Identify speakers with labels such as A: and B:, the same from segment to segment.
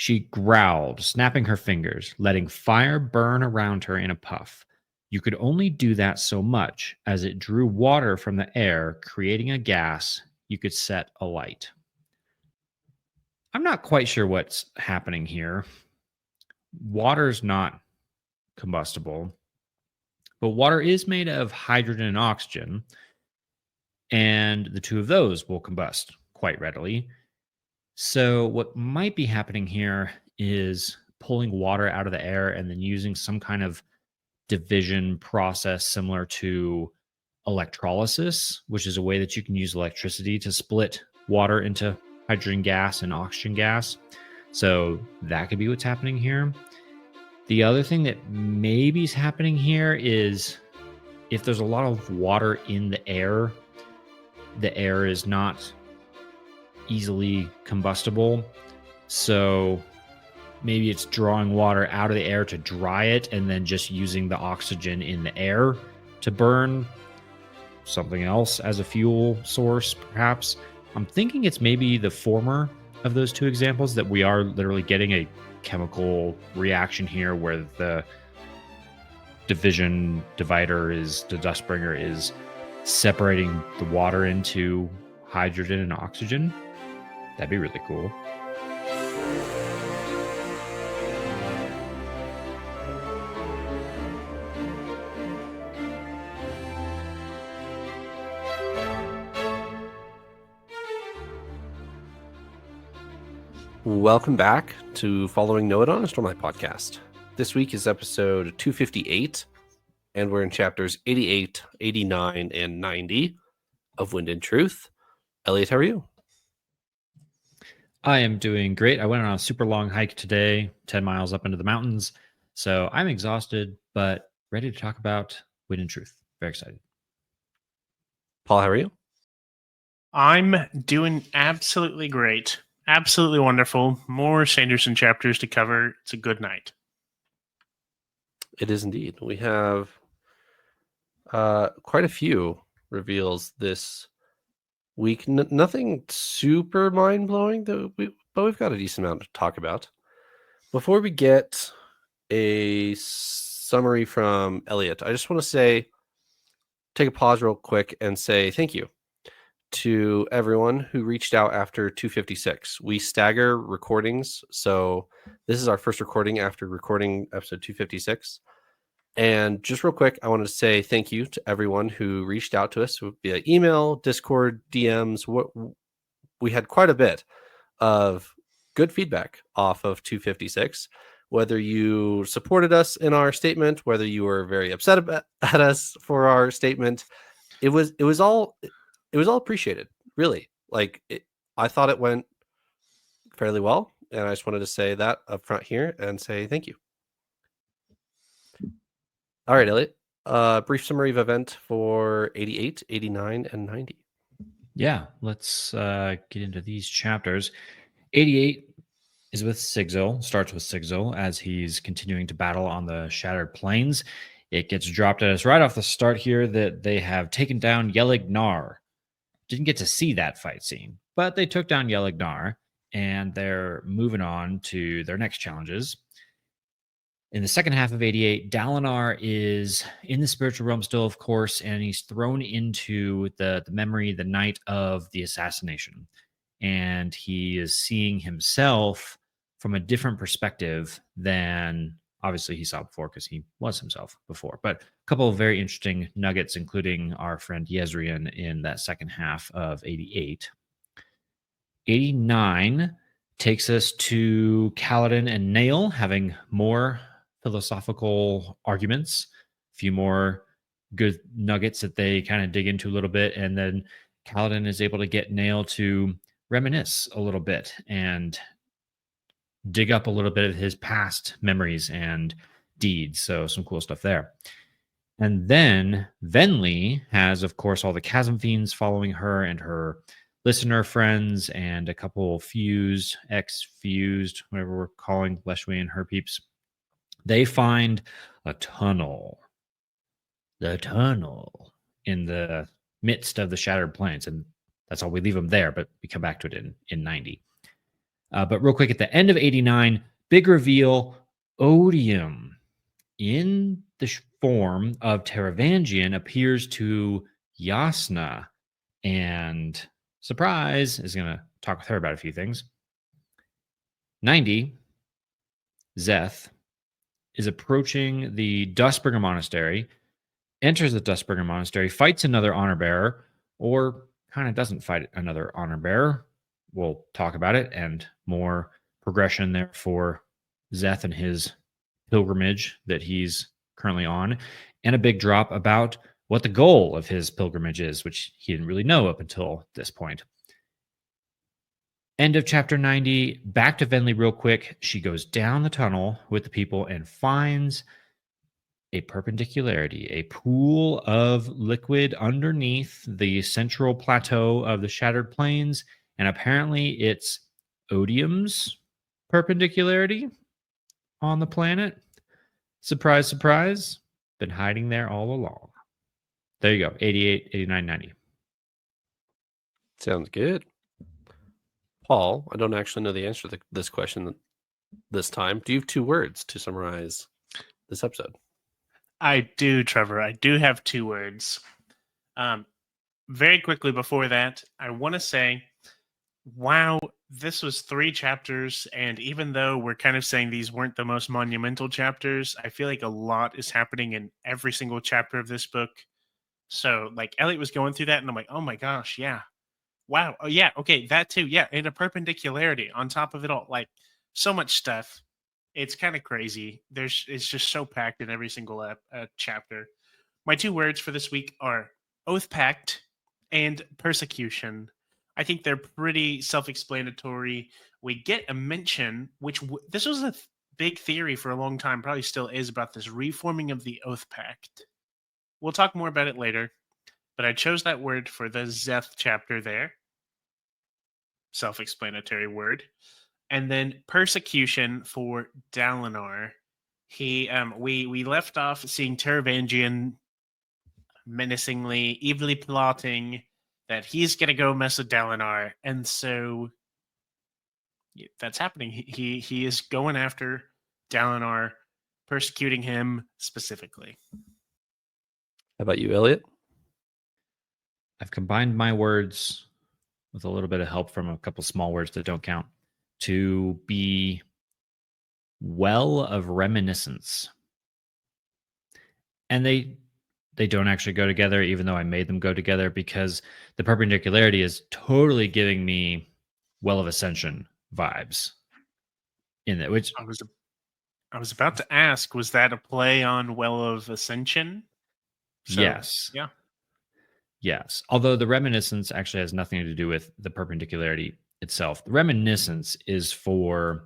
A: She growled, snapping her fingers, letting fire burn around her in a puff. You could only do that so much, as it drew water from the air, creating a gas you could set alight. I'm not quite sure what's happening here. Water's not combustible, but water is made of hydrogen and oxygen, and the two of those will combust quite readily. So, what might be happening here is pulling water out of the air and then using some kind of division process similar to electrolysis, which is a way that you can use electricity to split water into hydrogen gas and oxygen gas. So, that could be what's happening here. The other thing that maybe is happening here is if there's a lot of water in the air is not easily combustible. So maybe it's drawing water out of the air to dry it and then just using the oxygen in the air to burn something else as a fuel source, perhaps. I'm thinking it's maybe the former of those two examples, that we are literally getting a chemical reaction here where the divider is the Dustbringer is separating the water into hydrogen and oxygen. That'd be really cool.
B: Welcome back to Following Noah on a Stormlight podcast. This week is episode 258, and we're in chapters 88, 89, and 90 of Wind and Truth. Eliot, how are you?
A: I am doing great. I went on a super long hike today, 10 miles up into the mountains. So I'm exhausted, but ready to talk about Wind and Truth. Very excited.
B: Paul, how are you?
C: I'm doing absolutely great. Absolutely wonderful. More Sanderson chapters to cover. It's a good night.
B: It is indeed. We have quite a few reveals this week. Nothing super mind-blowing, but we've got a decent amount to talk about. Before we get a summary from Eliot, I just want to take a pause real quick and say thank you to everyone who reached out after 256. We stagger recordings, so this is our first recording after recording episode 256. And just real quick, I wanted to say thank you to everyone who reached out to us via email, Discord, DMs. We had quite a bit of good feedback off of 256. Whether you supported us in our statement, whether you were very upset at us for our statement, it was all appreciated, really. I thought it went fairly well, and I just wanted to say that up front here and say thank you. All right, Eliot, brief summary of event for 88, 89, and 90.
A: Yeah, let's get into these chapters. 88 is with Sigzil, starts with Sigzil as he's continuing to battle on the Shattered Plains. It gets dropped at us right off the start here that they have taken down Yelig-Nar. Didn't get to see that fight scene, but they took down Yelig-Nar, and they're moving on to their next challenges. In the second half of 88, Dalinar is in the spiritual realm still, of course, and he's thrown into the memory the night of the assassination. And he is seeing himself from a different perspective than obviously he saw before, because he was himself before. But a couple of very interesting nuggets, including our friend Yezrian in that second half of 88. 89 takes us to Kaladin and Nale having more philosophical arguments, a few more good nuggets that they kind of dig into a little bit. And then Kaladin is able to get Nale to reminisce a little bit and dig up a little bit of his past memories and deeds. So some cool stuff there. And then Venli has, of course, all the chasm fiends following her and her listener friends and a couple fused, ex-fused, whatever we're calling Leshwi and her peeps. They find a tunnel. The tunnel in the midst of the Shattered Plains. And that's all, we leave them there, but we come back to it in 90. But real quick, at the end of 89, big reveal, Odium in the form of Taravangian appears to Yasna, and surprise is going to talk with her about a few things. 90, Szeth is approaching the Dustbringer Monastery, enters the Dustbringer Monastery, fights another honor bearer, or kind of doesn't fight another honor bearer. We'll talk about it, and more progression there for Szeth and his pilgrimage that he's currently on, and a big drop about what the goal of his pilgrimage is, which he didn't really know up until this point. End of chapter 90. Back to Venli real quick. She goes down the tunnel with the people and finds a perpendicularity, a pool of liquid underneath the central plateau of the Shattered Plains, and apparently it's Odium's perpendicularity on the planet. Surprise, surprise. Been hiding there all along. There you go. 88, 89, 90.
B: Sounds good. Paul, I don't actually know the answer to this question this time. Do you have 2 words to summarize this episode?
C: I do, Trevor. I do have 2 words. Very quickly before that, I want to say, wow, this was 3 chapters, and even though we're kind of saying these weren't the most monumental chapters, I feel like a lot is happening in every single chapter of this book. So, like, Eliot was going through that, and I'm like, oh my gosh, yeah. Wow. Oh, yeah. Okay, that too. Yeah, and a perpendicularity on top of it all. Like, so much stuff. It's kind of crazy. It's just so packed in every single chapter. My 2 words for this week are Oathpact and persecution. I think they're pretty self-explanatory. We get a mention, which this was a big theory for a long time, probably still is, about this reforming of the Oathpact. We'll talk more about it later, but I chose that word for the Szeth chapter there. Self-explanatory word. And then persecution for Dalinar. We left off seeing Taravangian menacingly, evilly plotting that he's gonna go mess with Dalinar, and so that's happening. He is going after Dalinar, persecuting him specifically.
B: How about you, Eliot?
A: I've combined my words with a little bit of help from a couple small words that don't count to be well of reminiscence. And they don't actually go together, even though I made them go together, because the perpendicularity is totally giving me Well of Ascension vibes in it, which
C: I was about to ask, was that a play on Well of Ascension? So,
A: yes.
C: Yeah.
A: Yes. Although the reminiscence actually has nothing to do with the perpendicularity itself. The reminiscence is for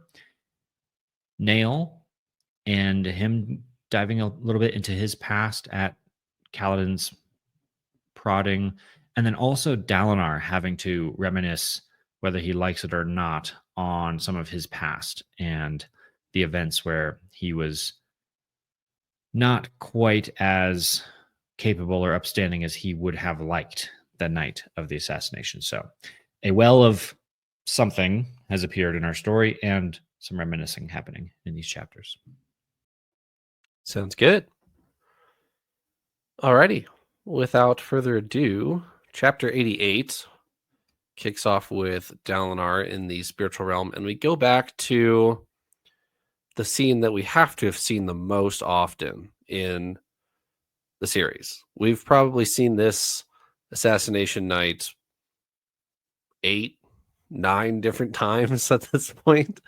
A: Nale and him diving a little bit into his past at Kaladin's prodding, and then also Dalinar having to reminisce, whether he likes it or not, on some of his past and the events where he was not quite as capable or upstanding as he would have liked the night of the assassination. So a well of something has appeared in our story, and some reminiscing happening in these chapters.
B: Sounds good. Alrighty. Without further ado, chapter 88 kicks off with Dalinar in the spiritual realm, and we go back to the scene that we have to have seen the most often in the series. We've probably seen this assassination night 8, 9 different times at this point.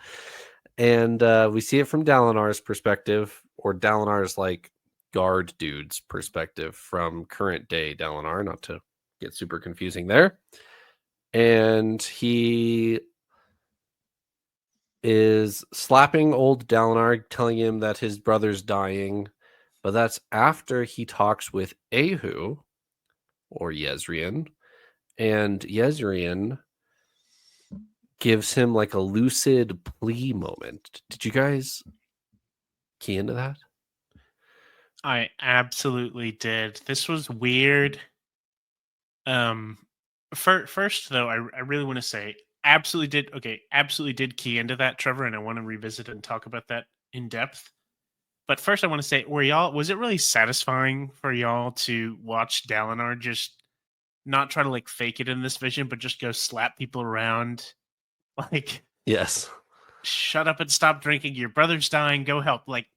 B: And we see it from Dalinar's perspective, or Dalinar's like guard dude's perspective from current day Dalinar, not to get super confusing there. And he is slapping old Dalinar, telling him that his brother's dying. But that's after he talks with Ahu, or Yezrian, and Yezrian gives him like a lucid plea moment. Did you guys key into that?
C: I absolutely did. This was weird. First though, I really want to say absolutely did key into that, Trevor, and I want to revisit and talk about that in depth. But first, I want to say, was it really satisfying for y'all to watch Dalinar just not try to like fake it in this vision, but just go slap people around, like
B: Yes.
C: shut up and stop drinking, your brother's dying, go help. Like,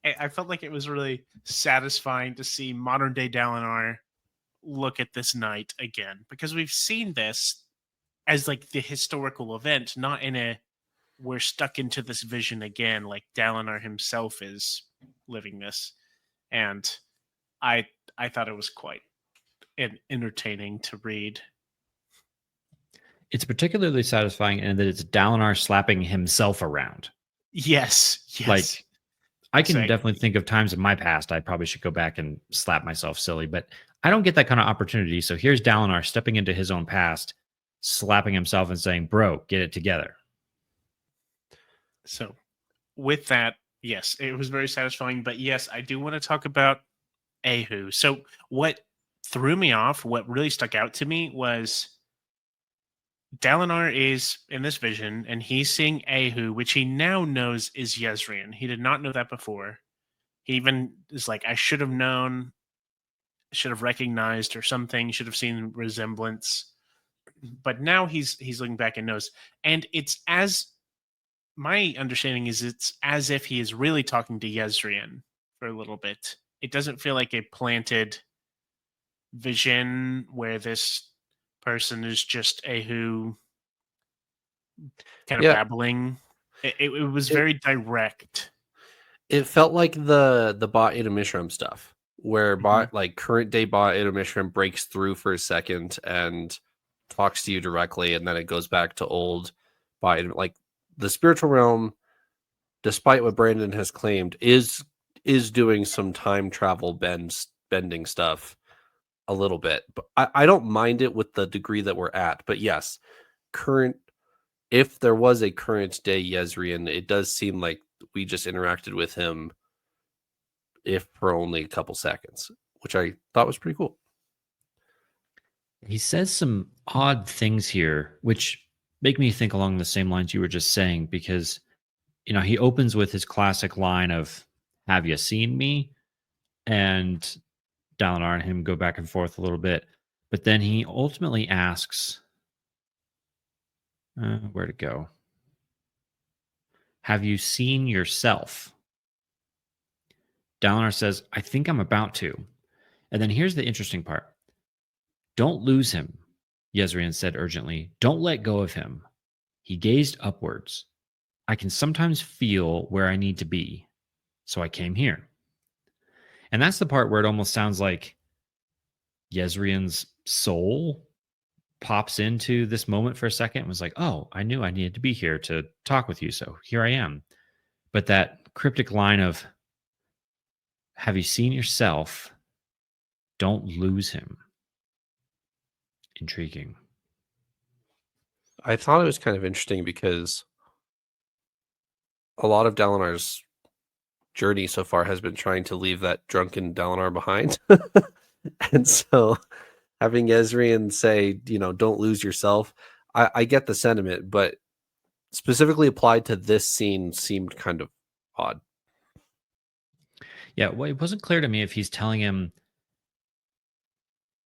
C: I felt like it was really satisfying to see modern day Dalinar look at this night again, because we've seen this as like the historical event, not in a we're stuck into this vision again, like Dalinar himself is living this. And I thought it was quite entertaining to read.
A: It's particularly satisfying in that it's Dalinar slapping himself around.
C: Yes.
A: Like, I can
C: Exactly.
A: definitely think of times in my past I probably should go back and slap myself silly, but I don't get that kind of opportunity. So here's Dalinar stepping into his own past, slapping himself and saying, "Bro, get it together."
C: So with that, yes, it was very satisfying. But yes, I do want to talk about Ahu. So what threw me off, what really stuck out to me was Dalinar is in this vision and he's seeing Ahu, which he now knows is Yezrian. He did not know that before. He even is like, I should have known, should have recognized or something, should have seen resemblance. But now he's looking back and knows. And it's as my understanding is it's as if he is really talking to Yezrian for a little bit. It doesn't feel like a planted vision where this person is just Ahu kind of babbling. It was very direct.
B: It felt like the Bot Ida Mishram stuff, where
C: Mhm.
B: like current day Bot Ida Mishram breaks through for a second and talks to you directly, and then it goes back to old Bot Ida. Like the spiritual realm, despite what Brandon has claimed, is doing some time travel bending stuff a little bit. But I don't mind it with the degree that we're at. But yes, if there was a current day Yezrian, it does seem like we just interacted with him, if for only a couple seconds, which I thought was pretty cool.
A: He says some odd things here, which make me think along the same lines you were just saying, because, he opens with his classic line of, "Have you seen me?" And Dalinar and him go back and forth a little bit. But then he ultimately asks, where to go? "Have you seen yourself?" Dalinar says, "I think I'm about to." And then here's the interesting part. "Don't lose him," Yezrian said urgently. "Don't let go of him." He gazed upwards. "I can sometimes feel where I need to be. So I came here." And that's the part where it almost sounds like Yezrian's soul pops into this moment for a second and was like, "Oh, I knew I needed to be here to talk with you. So here I am." But that cryptic line of, "Have you seen yourself? Don't lose him." Intriguing.
B: I thought it was kind of interesting because a lot of Dalinar's journey so far has been trying to leave that drunken Dalinar behind. And so having Ezrian say, don't lose yourself, I get the sentiment, but specifically applied to this scene seemed kind of odd.
A: Yeah, well, it wasn't clear to me if he's telling him,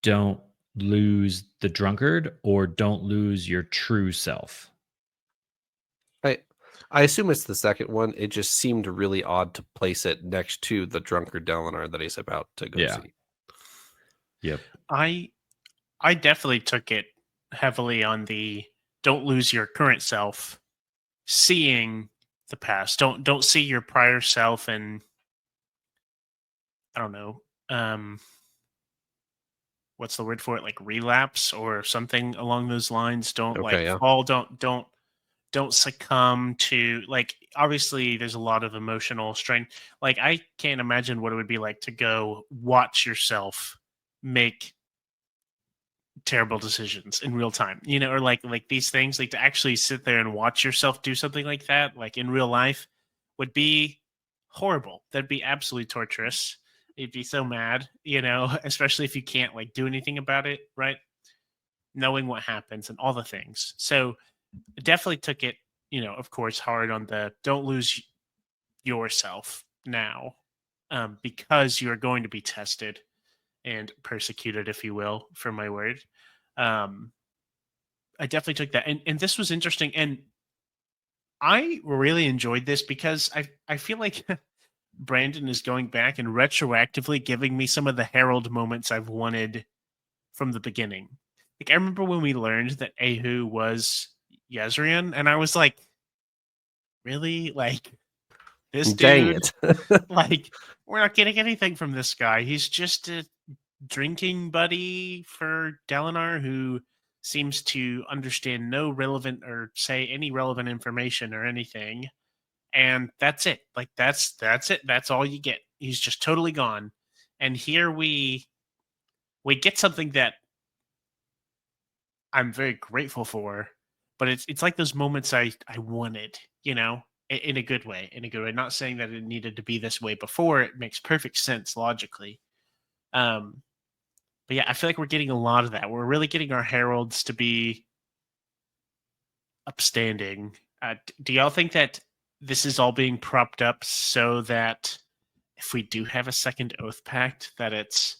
A: "Don't lose the drunkard," or "Don't lose your true self."
B: I assume it's the second one. It just seemed really odd to place it next to the drunkard Dalinar that he's about to go see.
A: Yep.
C: I definitely took it heavily on the don't lose your current self, seeing the past. Don't see your prior self and I don't know, what's the word for it? Like relapse or something along those lines. Don't
B: Okay,
C: like
B: yeah.
C: fall, don't succumb to like obviously there's a lot of emotional strain. Like I can't imagine what it would be like to go watch yourself make terrible decisions in real time, or like these things, like to actually sit there and watch yourself do something like that, like in real life, would be horrible. That'd be absolutely torturous. You'd be so mad, especially if you can't like do anything about it, right? knowing what happens and all the things. So definitely took it, of course, hard on the don't lose yourself now, because you're going to be tested and persecuted, if you will, for my word. Um, I definitely took that. And this was interesting. And I really enjoyed this because I feel like Brandon is going back and retroactively giving me some of the Herald moments I've wanted from the beginning. Like I remember when we learned that Ahu was Yezrian, and I was like, really? Like this
B: Dang
C: dude?
B: it.
C: Like, we're not getting anything from this guy. He's just a drinking buddy for Dalinar who seems to understand no relevant or say any relevant information or anything. And that's it. Like that's it. That's all you get. He's just totally gone. And here we get something that I'm very grateful for, but it's like those moments I wanted, in a good way, in a good way. Not saying that it needed to be this way before. It makes perfect sense logically. But yeah, I feel like we're getting a lot of that. We're really getting our heralds to be upstanding. Do y'all think that this is all being propped up so that if we do have a second Oathpact, that it's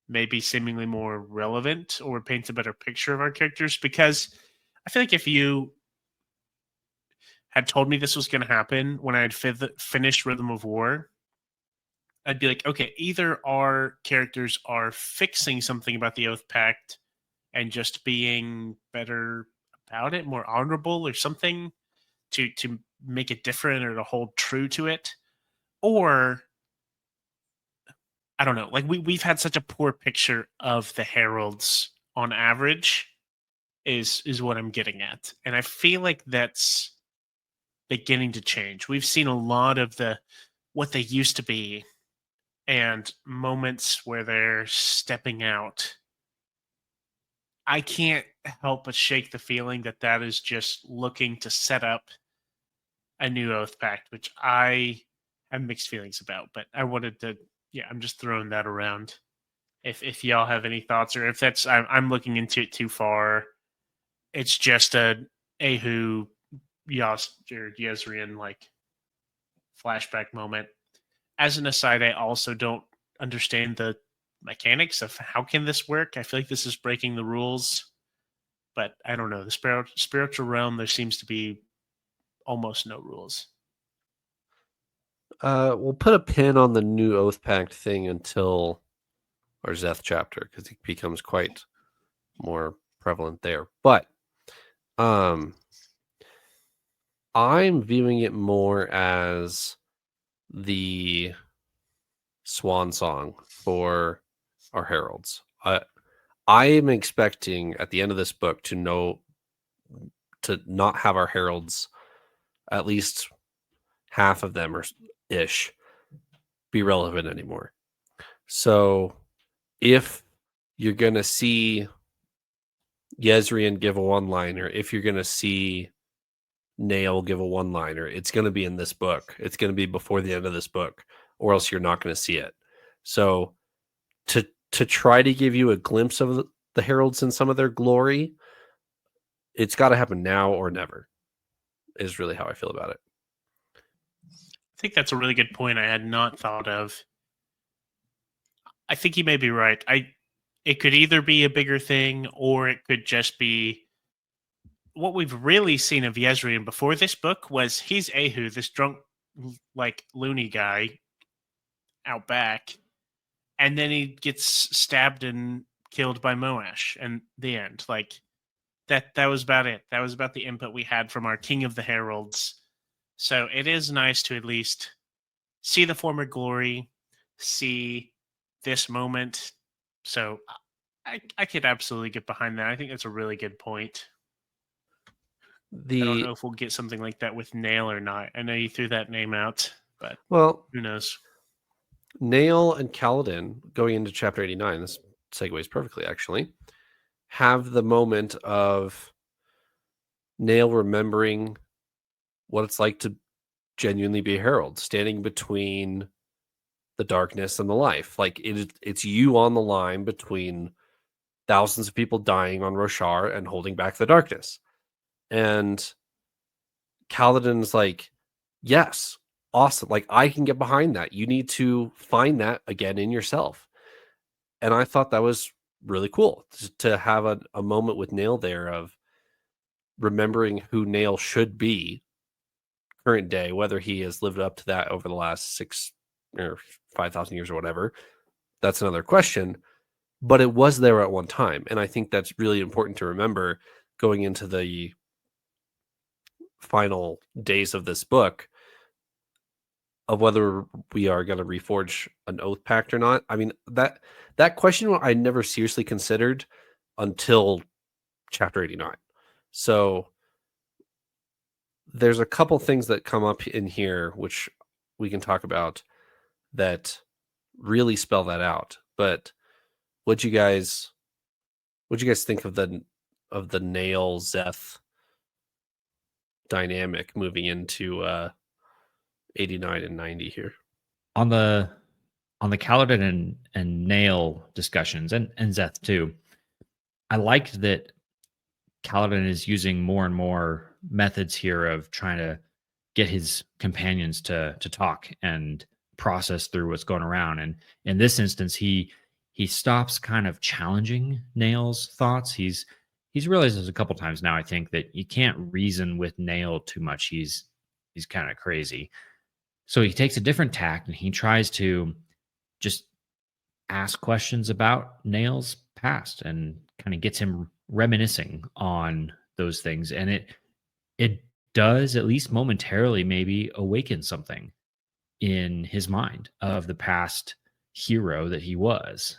C: maybe seemingly more relevant or paints a better picture of our characters? Because I feel like if you had told me this was going to happen when I had finished Rhythm of War, I'd be like, okay, either our characters are fixing something about the Oathpact and just being better about it, more honorable or something to make it different or to hold true to it, or I don't know. Like we've had such a poor picture of the heralds on average, is what I'm getting at, and I feel like that's beginning to change. We've seen a lot of what they used to be and moments where they're stepping out. I can't help but shake the feeling that that is just looking to set up a new Oath Pact, which I have mixed feelings about. But I wanted to, yeah, I'm just throwing that around. If y'all have any thoughts, or if that's I'm looking into it too far, it's just a Ahu Yas or Yezrian like flashback moment. As an aside, I also don't understand the mechanics of how can this work. I feel like this is breaking the rules, but I don't know. The spiritual realm, there seems to be almost no rules.
B: We'll put a pin on the new Oath Pact thing until our Szeth chapter, because it becomes quite more prevalent there. But I'm viewing it more as the swan song for our heralds. I am expecting at the end of this book to not have our heralds, at least half of them or ish, be relevant anymore. So if you're going to see Yezrian give a one-liner, if you're going to see Nale give a one-liner, it's going to be in this book. It's going to be before the end of this book, or else you're not going to see it. So to try to give you a glimpse of the heralds in some of their glory, it's got to happen now or never, is really how I feel about it.
C: I think that's a really good point I had not thought of. I think you may be right. It could either be a bigger thing, or it could just be what we've really seen of Yezrian before this book was he's Ahu, this drunk, like loony guy out back, and then he gets stabbed and killed by Moash, and the end. Like that was about it. That was about the input we had from our King of the Heralds. So it is nice to at least see the former glory, see this moment. So I could absolutely get behind that. I think that's a really good point. I don't know if we'll get something like that with Nale or not. I know you threw that name out, but who knows?
B: Nale and Kaladin, going into chapter 89, this segues perfectly, actually, have the moment of Nale remembering what it's like to genuinely be a herald, standing between the darkness and the life. Like it's you on the line between thousands of people dying on Roshar and holding back the darkness. And Kaladin's like, yes, awesome. Like, I can get behind that. You need to find that again in yourself. And I thought that was really cool to have a moment with Nale there of remembering who Nale should be current day, whether he has lived up to that over the last 6 or 5,000 years or whatever. That's another question. But it was there at one time. And I think that's really important to remember going into the final days of this book, of whether we are going to reforge an Oathpact or not. I mean, that question I never seriously considered until chapter 89. So there's a couple things that come up in here which we can talk about that really spell that out. But what'd you guys think of the Nale Szeth dynamic moving into 89 and 90 here?
A: On the Kaladin and Nale discussions, and Szeth too, I liked that Kaladin is using more and more methods here of trying to get his companions to talk and process through what's going around. And in this instance, he stops kind of challenging Nale's thoughts. He's realized this a couple times now, I think, that you can't reason with Nale too much. He's kind of crazy. So he takes a different tack and he tries to just ask questions about Nale's past and kind of gets him reminiscing on those things. And it does, at least momentarily, maybe awaken something in his mind of the past hero that he was.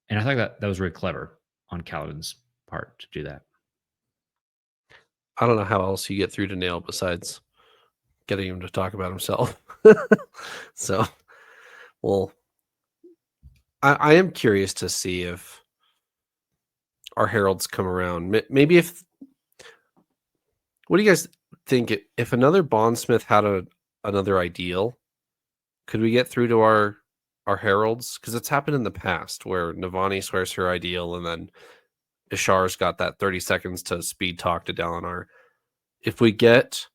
A: And I thought that was really clever on Kaladin's part to do that.
B: I don't know how else you get through to Nale besides getting him to talk about himself. So, well, I am curious to see if our heralds come around. Maybe if, what do you guys think? If another bondsmith had another ideal, could we get through to our heralds? Because it's happened in the past where Navani swears her ideal and then Ishar's got that 30 seconds to speed talk to Dalinar. If we get,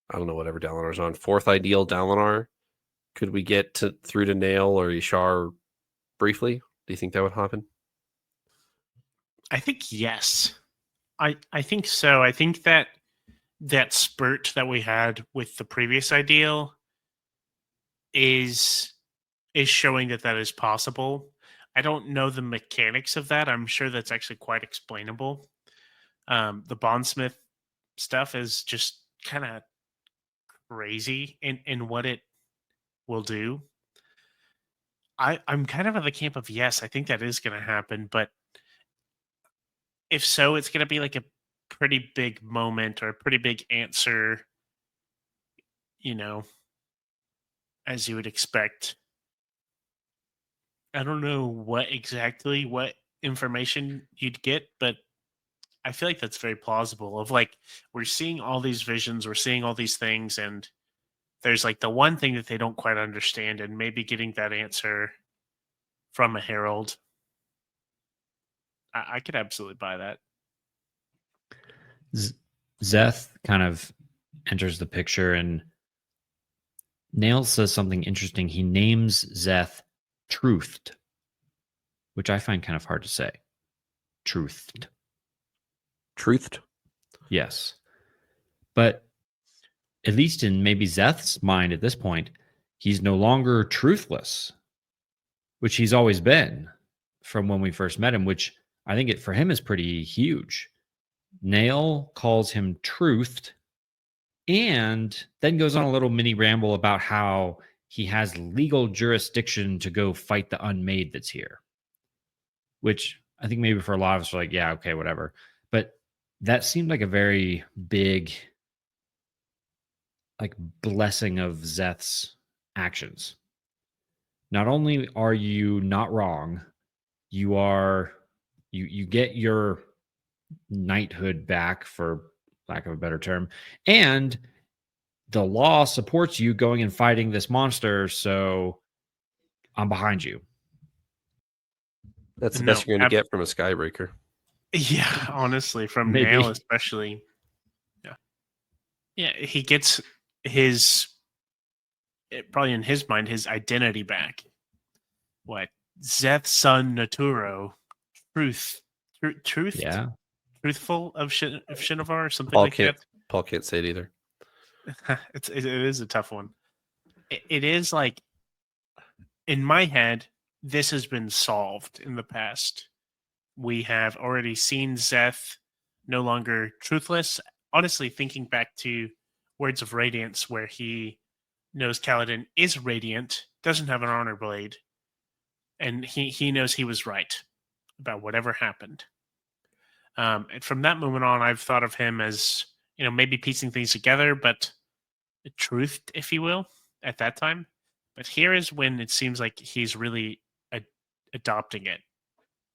B: I don't know, whatever Dalinar's on, fourth ideal Dalinar, could we get through to Nale or Ishar briefly? Do you think that would happen?
C: I think yes. I think so. I think that spurt that we had with the previous ideal is showing that is possible. I don't know the mechanics of that. I'm sure that's actually quite explainable. The bondsmith stuff is just kind of crazy in what it will do. I'm kind of in the camp of yes, I think that is going to happen, but if so, it's going to be like a pretty big moment or a pretty big answer, as you would expect. I don't know what information you'd get, but I feel like that's very plausible. Of like, we're seeing all these visions, we're seeing all these things, and there's like the one thing that they don't quite understand, and maybe getting that answer from a herald. I could absolutely buy that.
A: Szeth kind of enters the picture, and Nale says something interesting. He names Szeth Truthed, which I find kind of hard to say. Truthed.
B: Truthed?
A: Yes. But at least in maybe Szeth's mind at this point, he's no longer truthless, which he's always been from when we first met him, which I think for him is pretty huge. Nale calls him Truthed and then goes on a little mini ramble about how he has legal jurisdiction to go fight the unmade that's here, which I think maybe for a lot of us are like, yeah, okay, whatever. But that seemed like a very big blessing of Szeth's actions. Not only are you not wrong, you get your knighthood back, for lack of a better term, and the law supports you going and fighting this monster, so I'm behind you.
B: That's the
C: No,
B: best you're going to get from a Skybreaker.
C: Yeah, honestly, from
A: Maybe.
C: Nale especially. Yeah, he gets his probably in his mind his identity back. What Szeth's son Naturo, truth,
A: Yeah.
C: truthful of Shinovar or something
B: Paul
C: like that.
B: Paul can't say it either.
C: It is a tough one. It is like in my head, this has been solved in the past. We have already seen Szeth no longer truthless. Honestly, thinking back to Words of Radiance, where he knows Kaladin is radiant, doesn't have an honor blade, and he knows he was right about whatever happened. And from that moment on, I've thought of him as maybe piecing things together, but the truth, if you will, at that time. But here is when it seems like he's really adopting it.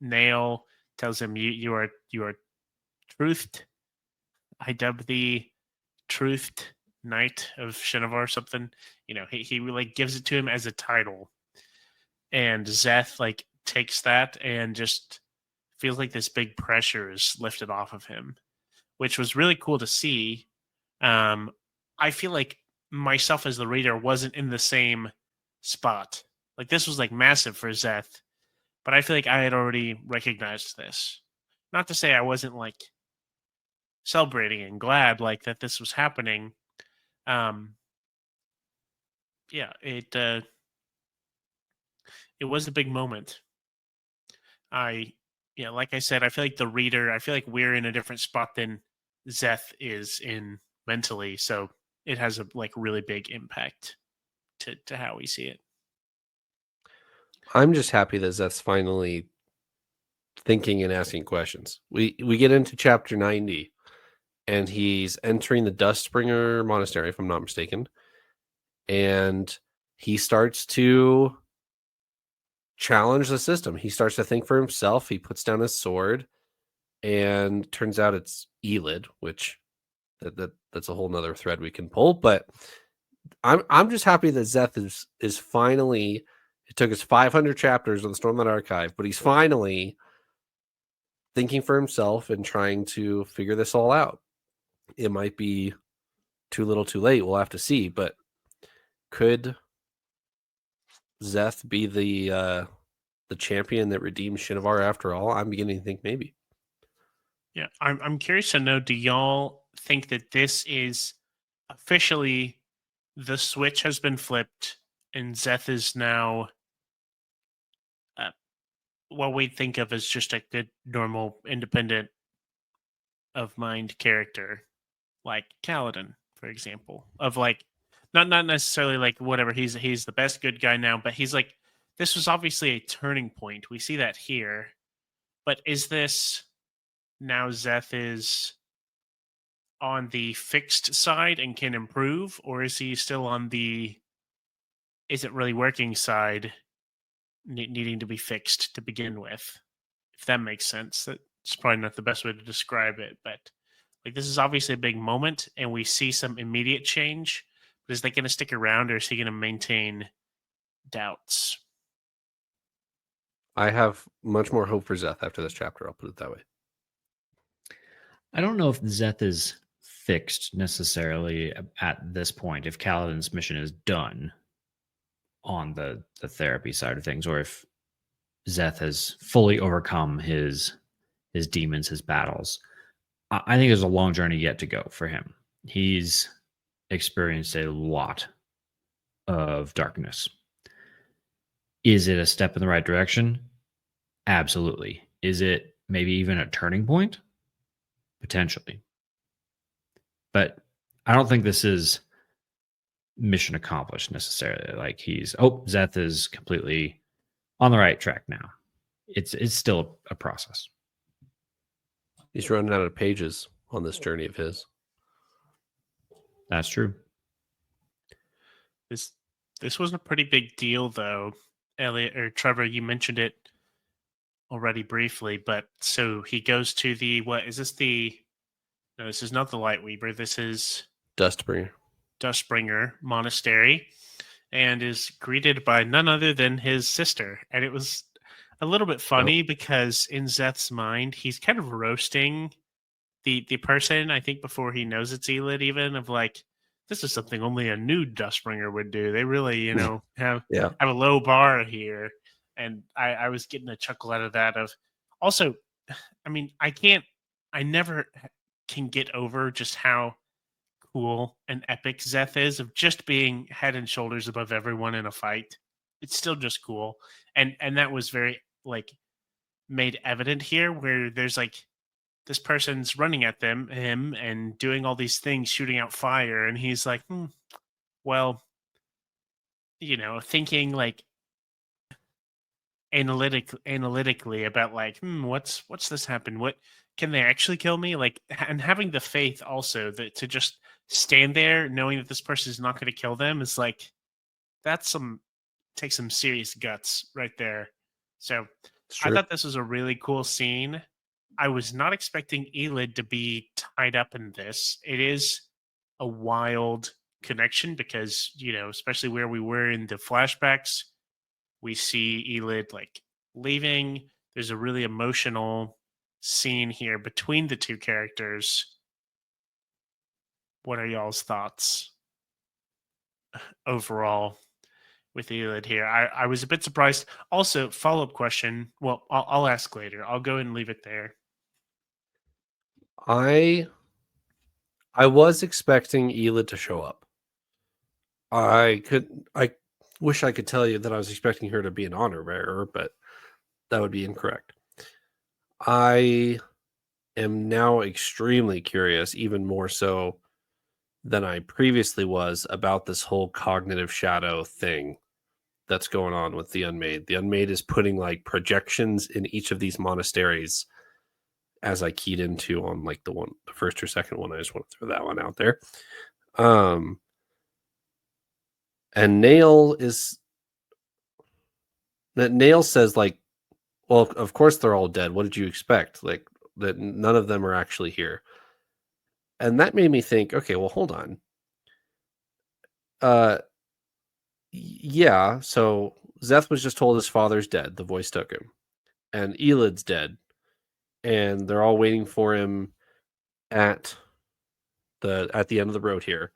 C: Nale tells him, "You are truthed. I dub thee truthed Knight of Shinovar or something." He like gives it to him as a title, and Szeth like takes that and just feels like this big pressure is lifted off of him, which was really cool to see. I feel like myself as the reader wasn't in the same spot. Like this was like massive for Szeth, but I feel like I had already recognized this. Not to say I wasn't like celebrating and glad like that this was happening. Yeah, it was a big moment. Like I said, I feel like the reader, I feel like we're in a different spot than Szeth is in mentally, so it has a like really big impact to how we see it.
B: I'm just happy that Szeth's finally thinking and asking questions. We get into chapter 90, and he's entering the Dustbringer Monastery, if I'm not mistaken, and he starts to challenge the system. He starts to think for himself. He puts down his sword, and turns out it's Eliot, which that's a whole nother thread we can pull. But I'm just happy that Szeth is finally. It took us 500 chapters on the Stormlight Archive, but he's finally thinking for himself and trying to figure this all out. It might be too little, too late. We'll have to see. But could Szeth be the champion that redeems Shinovar after all? I'm beginning to think maybe.
C: Yeah, I'm curious to know, do y'all think that this is officially the switch has been flipped and Szeth is now what we think of as just a good, normal, independent of mind character, like Kaladin, for example, of like not necessarily like whatever he's the best good guy now, but he's like this was obviously a turning point. We see that here, but is this now Szeth is on the fixed side and can improve, or is he still on the isn't really working side, needing to be fixed to begin with? If that makes sense. That's probably not the best way to describe it, but like this is obviously a big moment, and we see some immediate change. But is that going to stick around, or is he going to maintain doubts?
B: I have much more hope for Szeth after this chapter. I'll put it that way.
A: I don't know if Szeth is fixed necessarily at this point, if Kaladin's mission is done on the therapy side of things, or if Szeth has fully overcome his demons, his battles. I think there's a long journey yet to go for him. He's experienced a lot of darkness. Is it a step in the right direction? Absolutely. Is it maybe even a turning point? Potentially. But I don't think this is mission accomplished necessarily. Like Szeth is completely on the right track now. It's still a process.
B: He's running out of pages on this journey of his.
A: That's true.
C: This was a pretty big deal, though. Eliot or Trevor, you mentioned it already briefly, but so he goes to the what is this the? No, this is not the Lightweaver. This is Dustbringer Monastery, and is greeted by none other than his sister. And it was a little bit funny because in Szeth's mind, he's kind of roasting the person, I think, before he knows it's Eliot, even of like, this is something only a new Dustbringer would do. They really, have
B: Yeah.
C: a low bar here. And I was getting a chuckle out of that. Of also, I mean, I never can get over just how cool and epic Szeth is, of just being head and shoulders above everyone in a fight. It's still just cool. And that was very like made evident here, where there's like this person's running at him and doing all these things, shooting out fire, and he's like, well, thinking like analytically about like, what's this happen? What can they actually kill me? Like, and having the faith also that to just stand there knowing that this person is not going to kill them is like, takes some serious guts right there. So I thought this was a really cool scene. I was not expecting Eliot to be tied up in this. It is a wild connection because, especially where we were in the flashbacks, we see Eliot like leaving. There's a really emotional scene here between the two characters. What are y'all's thoughts overall with Eliot here? I was a bit surprised. Also, follow-up question. Well, I'll ask later. I'll go and leave it there.
B: I was expecting Eliot to show up. I wish I could tell you that I was expecting her to be an honor bearer, but that would be incorrect. I am now extremely curious, even more so than I previously was, about this whole cognitive shadow thing that's going on with the Unmade. The Unmade is putting like projections in each of these monasteries, as I keyed into on like the first or second one. I just want to throw that one out there. And Nale says like, well, of course they're all dead. What did you expect? Like that none of them are actually here. And that made me think, okay, well, hold on. Yeah, so Szeth was just told his father's dead. The voice took him. And Eliot's dead. And they're all waiting for him at the end of the road here.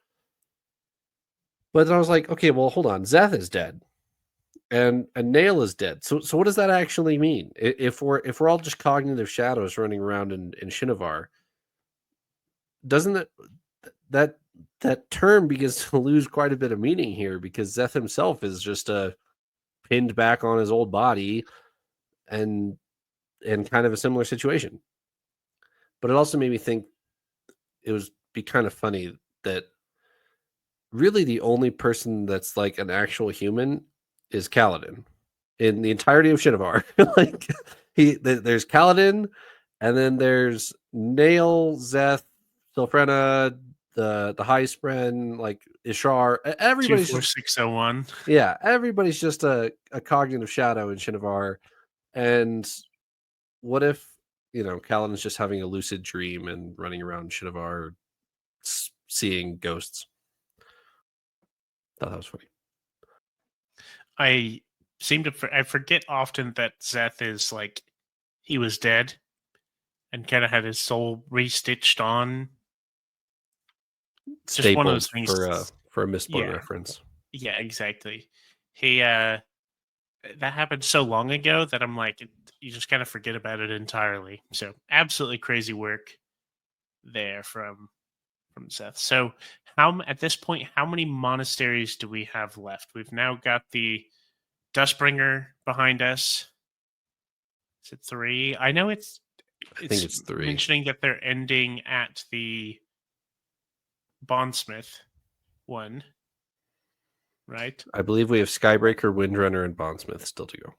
B: But then I was like, okay, well, hold on. Szeth is dead. And Nale is dead. So what does that actually mean? If we're all just cognitive shadows running around in Shinovar, doesn't that term begins to lose quite a bit of meaning here, because Szeth himself is just pinned back on his old body and kind of a similar situation. But it also made me think it would be kind of funny that really the only person that's like an actual human is Kaladin in the entirety of Shinovar. Like there's Kaladin, and then there's Nale, Szeth, Silfrena, the High Spren, like Ishar. Everybody's
C: 24601.
B: Yeah, everybody's just a cognitive shadow in Shinovar. And what if, Kaladin's just having a lucid dream and running around Shinovar seeing ghosts? Thought that was funny.
C: I forget often that Szeth is like, he was dead and kind of had his soul restitched on. Just one of those things
B: for a Mistborn reference.
C: Yeah, exactly. He that happened so long ago that I'm like, you just kind of forget about it entirely. So absolutely crazy work there from Szeth. So at this point, how many monasteries do we have left? We've now got the Dustbringer behind us. Is it 3? I know I think it's 3. Mentioning that they're ending at the Bondsmith one, right?
B: I believe we have Skybreaker, Windrunner, and Bondsmith still to go.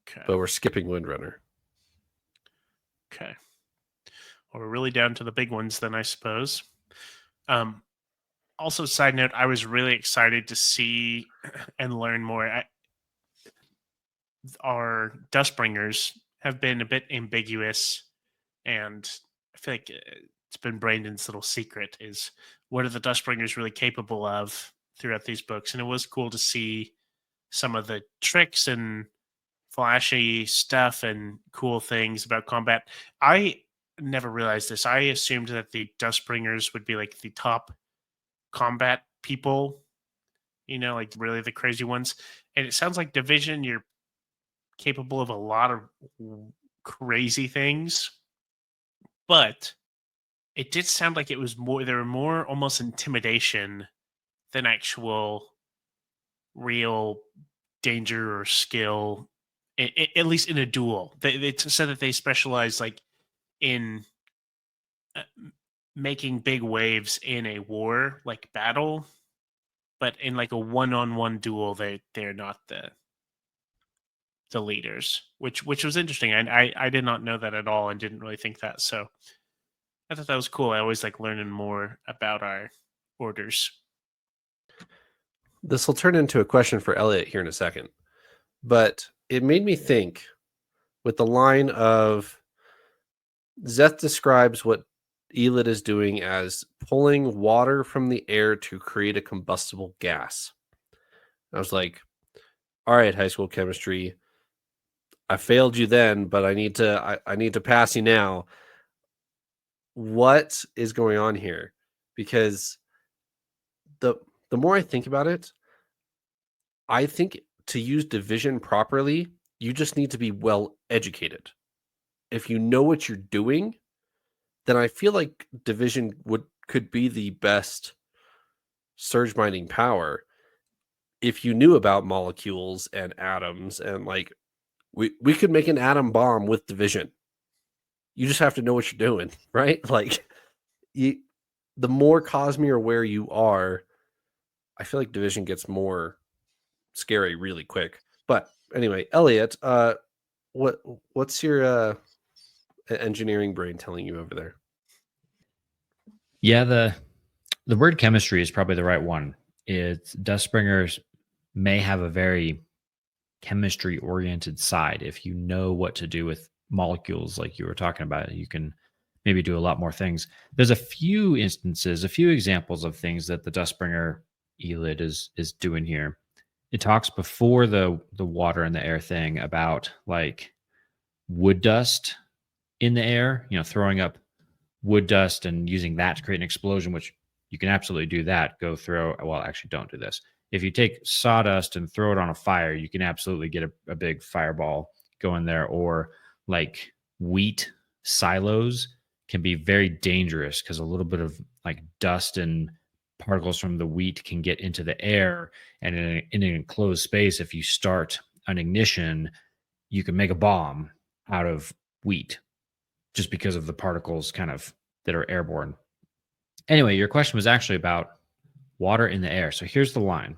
C: Okay.
B: But we're skipping Windrunner.
C: Okay. Well, we're really down to the big ones then, I suppose. Also, side note, I was really excited to see and learn more. Our Dustbringers have been a bit ambiguous, and I feel like it's been Brandon's little secret is what are the Dustbringers really capable of throughout these books. And it was cool to see some of the tricks and flashy stuff and cool things about combat. I never realized this. I assumed that the Dustbringers would be like the top combat people, like really the crazy ones. And it sounds like Division, you're capable of a lot of crazy things, but it did sound like it was more, there were more almost intimidation than actual real danger or skill, at least in a duel. They said that they specialize like in making big waves in a war, like battle, but in like a one-on-one duel, they're not the leaders, which was interesting. I did not know that at all and didn't really think that. So I thought that was cool. I always like learning more about our orders.
B: This will turn into a question for Eliot here in a second, but it made me think with the line of Szeth describes what Eliot is doing as pulling water from the air to create a combustible gas. I was like, all right, high school chemistry, I failed you then, but I need to pass you now. What is going on here? Because the more I think about it, I think to use division properly, you just need to be well educated. If you know what you're doing, then I feel like division could be the best surge binding power if you knew about molecules and atoms, and like we could make an atom bomb with division. You just have to know what you're doing, right? Like the more Cosmere aware you are, I feel like division gets more scary really quick. But anyway, Eliot, what's your engineering brain telling you over there?
A: Yeah, the word chemistry is probably the right one. It's Dustbringers may have a very chemistry oriented side. If you know what to do with molecules, like you were talking about, you can maybe do a lot more things. There's a few instances, a few examples of things that the Dustbringer Eliot is doing here. It talks before the water and the air thing about like wood dust in the air, throwing up wood dust and using that to create an explosion, which you can absolutely do that. Well, actually, don't do this. If you take sawdust and throw it on a fire, you can absolutely get a big fireball going there. Or like wheat silos can be very dangerous because a little bit of like dust and particles from the wheat can get into the air. And in an enclosed space, if you start an ignition, you can make a bomb out of wheat just because of the particles kind of that are airborne. Anyway, your question was actually about water in the air. So here's the line.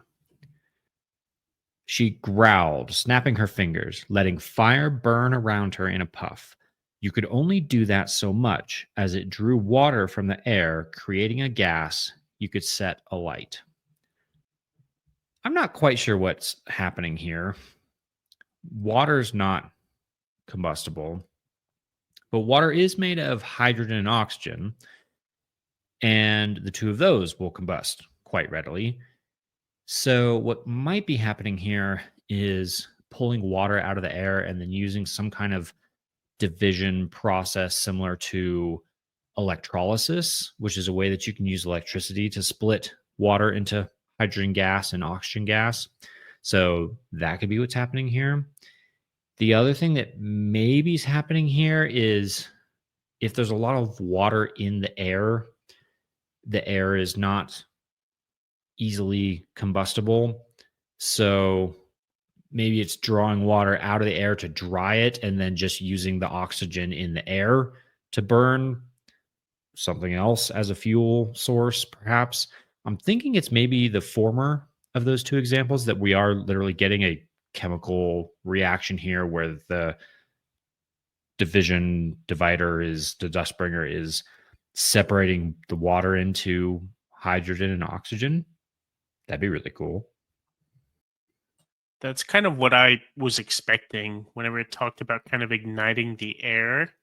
A: She growled, snapping her fingers, letting fire burn around her in a puff. You could only do that so much, as it drew water from the air, creating a gas you could set alight. I'm not quite sure what's happening here. Water's not combustible, but water is made of hydrogen and oxygen, and the two of those will combust quite readily. So, what might be happening here is pulling water out of the air and then using some kind of division process similar to electrolysis, which is a way that you can use electricity to split water into hydrogen gas and oxygen gas. So, that could be what's happening here. The other thing that maybe is happening here is if there's a lot of water in the air is not easily combustible. So maybe it's drawing water out of the air to dry it and then just using the oxygen in the air to burn something else as a fuel source, perhaps. I'm thinking it's maybe the former of those two examples, that we are literally getting a chemical reaction here where the division divider is the Dustbringer is separating the water into hydrogen and oxygen. That'd be really cool.
C: That's kind of what I was expecting whenever it talked about kind of igniting the air.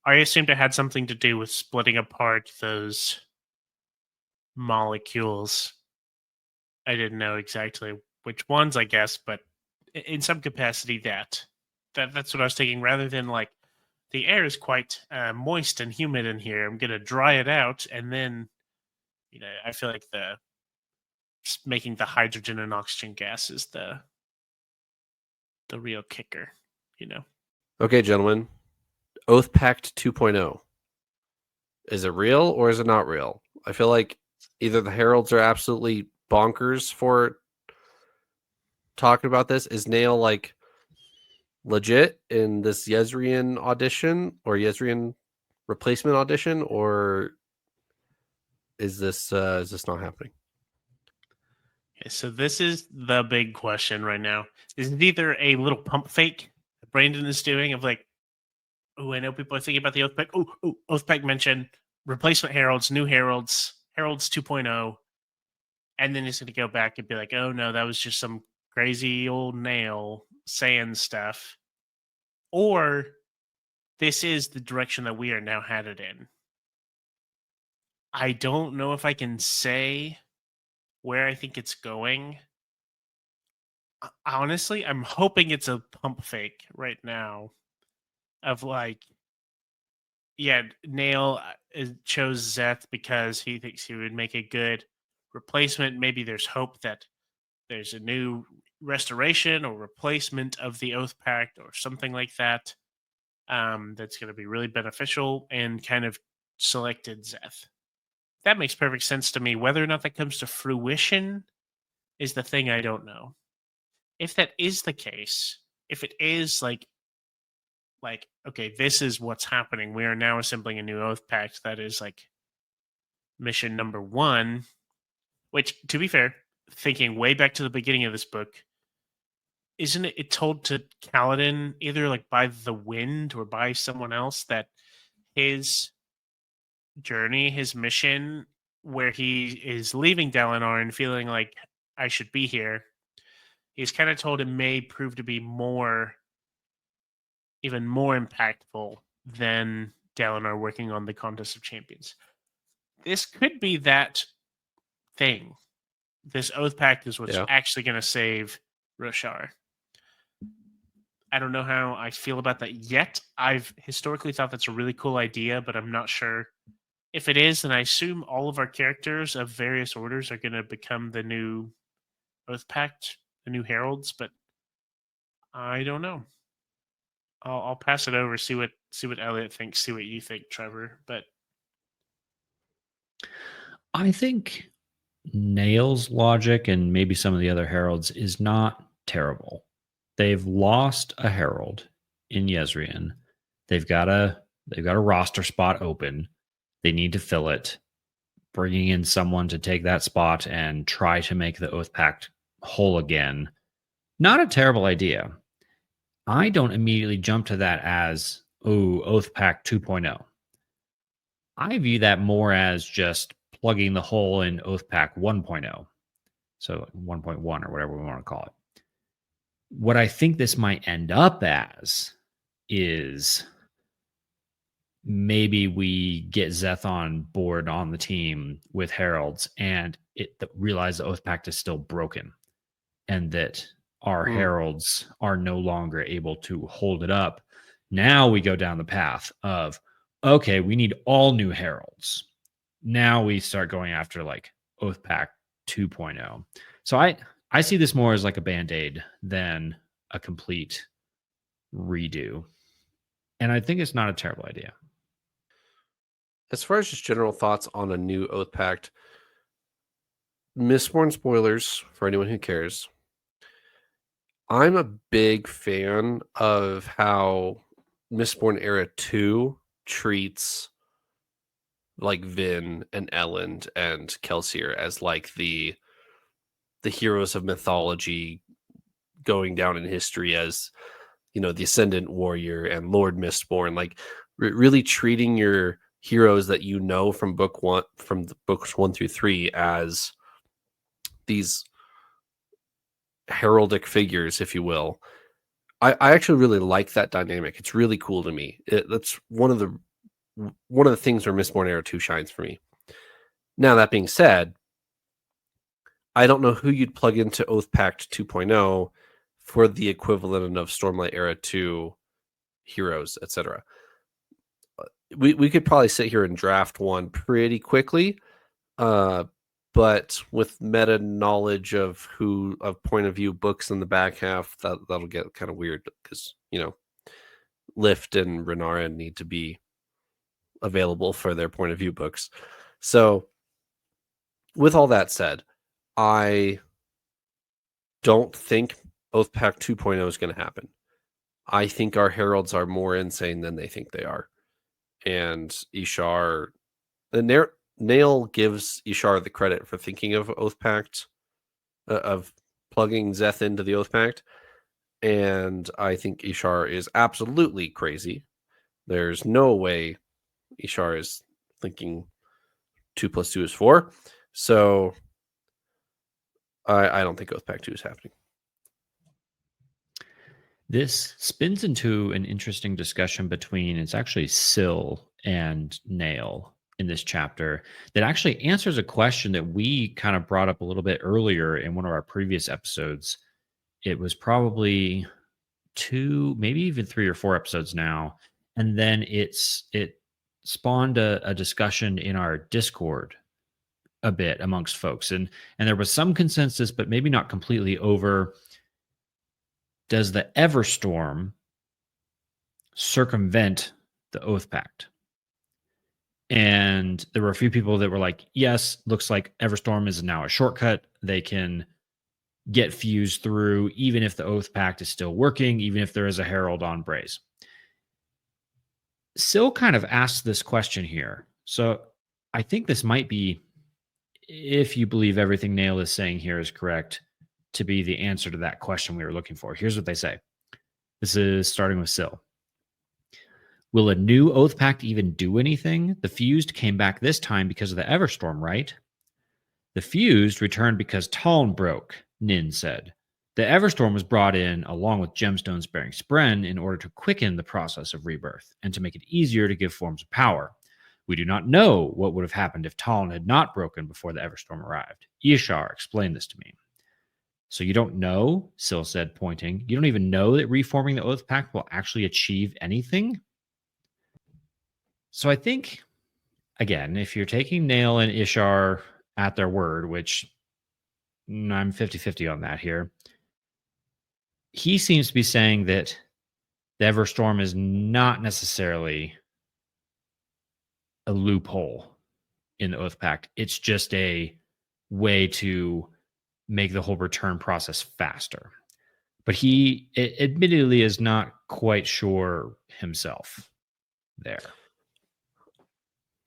C: I assumed it had something to do with splitting apart those molecules. I didn't know exactly which ones, I guess, but in some capacity that. That's what I was thinking. Rather than like the air is quite moist and humid in here, I'm gonna dry it out, and then I feel like making the hydrogen and oxygen gas is the real kicker.
B: Okay, gentlemen. Oathpact 2.0. Is it real or is it not real? I feel like either the heralds are absolutely bonkers for talking about this. Is Nale like legit in this Yezrian audition or Yezrian replacement audition, or is this not happening?
C: Okay, so this is the big question right now. Is it either a little pump fake that Brandon is doing of like, oh, I know people are thinking about the Oathpact. Oh, Oathpact mentioned replacement heralds, new heralds, heralds 2.0, and then he's going to go back and be like, oh no, that was just some crazy old Nale saying stuff. Or this is the direction that we are now headed in. I don't know if I can say where I think it's going. Honestly, I'm hoping it's a pump fake right now of like, yeah, Nale chose Szeth because he thinks he would make a good replacement. Maybe there's hope that there's a new restoration or replacement of the Oathpact or something like that. That's going to be really beneficial, and kind of selected Szeth. That makes perfect sense to me. Whether or not that comes to fruition is the thing I don't know. If that is the case, if it is like okay, this is what's happening. We are now assembling a new Oathpact that is like mission number 1, which, to be fair, thinking way back to the beginning of this book, isn't it told to Kaladin either like by the wind or by someone else that his journey, his mission, where he is leaving Dalinar and feeling like I should be here, he's kind of told it may prove to be even more impactful than Dalinar working on the Contest of Champions. This could be that thing. This Oathpact is what's actually going to save Roshar. I don't know how I feel about that yet. I've historically thought that's a really cool idea, but I'm not sure if it is. And I assume all of our characters of various orders are going to become the new Oathpact, the new heralds, but I don't know. I'll pass it over. See what Eliot thinks. See what you think, Trevor. But
A: I think Nale's logic and maybe some of the other heralds is not terrible. They've lost a herald in Yezrian. They've got a roster spot open. They need to fill it. Bringing in someone to take that spot and try to make the Oathpact whole again. Not a terrible idea. I don't immediately jump to that as, Oathpact 2.0. I view that more as just plugging the hole in Oathpact 1.0. So 1.1 or whatever we want to call it. What I think this might end up as is maybe we get Szeth on board on the team with heralds and realize the Oathpact is still broken and that our heralds are no longer able to hold it up. Now we go down the path of, okay, we need all new heralds. Now we start going after like Oathpact 2.0. So I see this more as like a Band-Aid than a complete redo. And I think it's not a terrible idea.
B: As far as just general thoughts on a new Oathpact, Mistborn spoilers for anyone who cares. I'm a big fan of how Mistborn Era 2 treats like Vin and Elend and Kelsier as like the heroes of mythology going down in history as, the Ascendant Warrior and Lord Mistborn, like really treating your heroes that from the books 1 through 3 as these heraldic figures, if you will. I actually really like that dynamic. It's really cool to me. That's one of the things where Mistborn Era 2 shines for me. Now, that being said, I don't know who you'd plug into Oathpact 2.0 for the equivalent of Stormlight Era 2 heroes, etc. We could probably sit here and draft one pretty quickly, but with meta knowledge of point of view books in the back half, that'll get kind of weird because Lift and Renara need to be available for their point of view books. So with all that said, I don't think Oathpact 2.0 is going to happen. I think our heralds are more insane than they think they are. And Ishar, Nale gives Ishar the credit for thinking of Oathpact, of plugging Szeth into the Oathpact. And I think Ishar is absolutely crazy. There's no way Ishar is thinking 2 + 2 is 4. So I don't think Oathpact 2 is happening.
A: This spins into an interesting discussion between, it's actually Syl and Nale in this chapter, that actually answers a question that we kind of brought up a little bit earlier in one of our previous episodes. It was probably 2, maybe even 3 or 4 episodes now. And then it spawned a discussion in our Discord a bit amongst folks. And there was some consensus, but maybe not completely, over, does the Everstorm circumvent the Oathpact? And there were a few people that were like, yes, looks like Everstorm is now a shortcut. They can get fused through, even if the Oathpact is still working, even if there is a Herald on Braze. Syl kind of asked this question here. So I think this might be, if you believe everything Nale is saying here is correct, to be the answer to that question we were looking for. Here's what they say. This is starting with Syl. Will a new Oathpact even do anything? The Fused came back this time because of the Everstorm, right? The Fused returned because Taln broke, Nin said. The Everstorm was brought in along with gemstones bearing Spren in order to quicken the process of rebirth and to make it easier to give forms of power. We do not know what would have happened if Taln had not broken before the Everstorm arrived. Ishar explained this to me. So you don't know, Syl said, pointing. You don't even know that reforming the Oathpact will actually achieve anything? So I think, again, if you're taking Nale and Ishar at their word, which I'm 50-50 on that here, he seems to be saying that the Everstorm is not necessarily a loophole in the Oathpact. It's just a way to make the whole return process faster. But he admittedly is not quite sure himself there.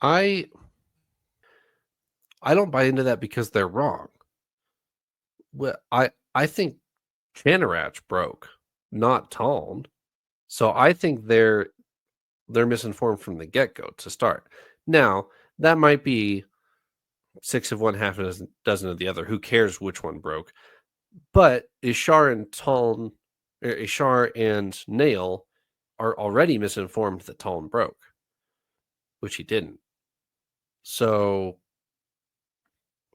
B: I don't buy into that because they're wrong. Well, I think Chanarach broke, not Taln. So I think they're misinformed from the get-go to start. Now, that might be 6 of one, half a dozen of the other. Who cares which one broke? But Ishar and Nale are already misinformed that Taln broke, which he didn't. So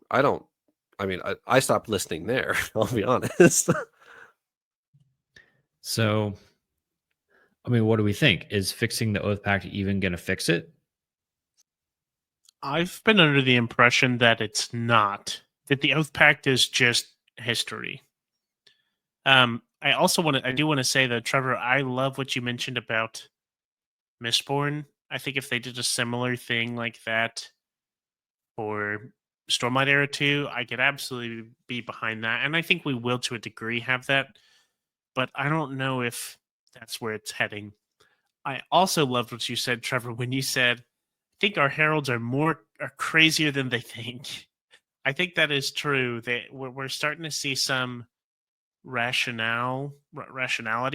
B: I stopped listening there, I'll be honest.
A: So, what do we think? Is fixing the Oathpact even going to fix it?
C: I've been under the impression that it's not. That the Oathpact is just history. I do want to say that, Trevor, I love what you mentioned about Mistborn. I think if they did a similar thing like that for Stormlight Era 2, I could absolutely be behind that. And I think we will, to a degree, have that. But I don't know if that's where it's heading. I also loved what you said, Trevor, when you said, I think our heralds are crazier than they think. I think that is true. We're starting to see some rationality